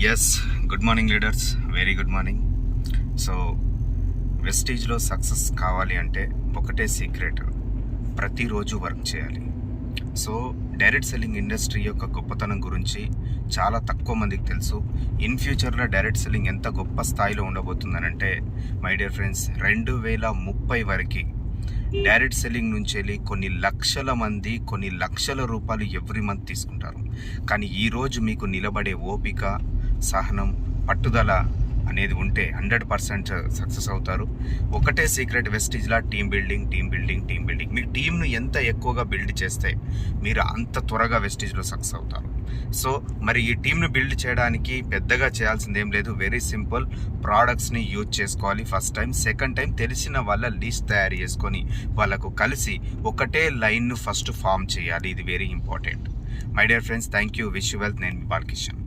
Yes, good morning leaders, very good morning. So వెస్టీజ్లో success కావాలి అంటే ఒకటే సీక్రెట్, ప్రతిరోజు వర్క్ చేయాలి. సో డైరెక్ట్ సెల్లింగ్ ఇండస్ట్రీ యొక్క గొప్పతనం గురించి చాలా తక్కువ మందికి తెలుసు. ఇన్ ఫ్యూచర్లో డైరెక్ట్ సెల్లింగ్ ఎంత గొప్ప స్థాయిలో ఉండబోతుందనంటే మై డియర్ ఫ్రెండ్స్, 2030 వరకు డైరెక్ట్ సెల్లింగ్ నుంచి వెళ్ళి కొన్ని లక్షల మంది కొన్ని లక్షల రూపాయలు ఎవ్రీ మంత్ తీసుకుంటారు. కానీ ఈరోజు మీకు నిలబడే ఓపిక, సహనం, పట్టుదల అనేది ఉంటే 100% సక్సెస్ అవుతారు. ఒకటే సీక్రెట్ వెస్టీజ్లా టీమ్ బిల్డింగ్. మీ టీంను ఎంత ఎక్కువగా బిల్డ్ చేస్తే మీరు అంత త్వరగా వెస్టీజ్లో సక్సెస్ అవుతారు. సో మరి ఈ టీంను బిల్డ్ చేయడానికి పెద్దగా చేయాల్సింది ఏం లేదు, వెరీ సింపుల్. ప్రోడక్ట్స్ని యూజ్ చేసుకోవాలి ఫస్ట్ టైం. సెకండ్ టైం తెలిసిన వాళ్ళ లిస్ట్ తయారు చేసుకొని వాళ్ళకు కలిసి ఒకటే లైన్ను ఫస్ట్ ఫామ్ చేయాలి. ఇది very important. My dear friends, thank you, wish you wealth. నేను మీ బాలకిషన్.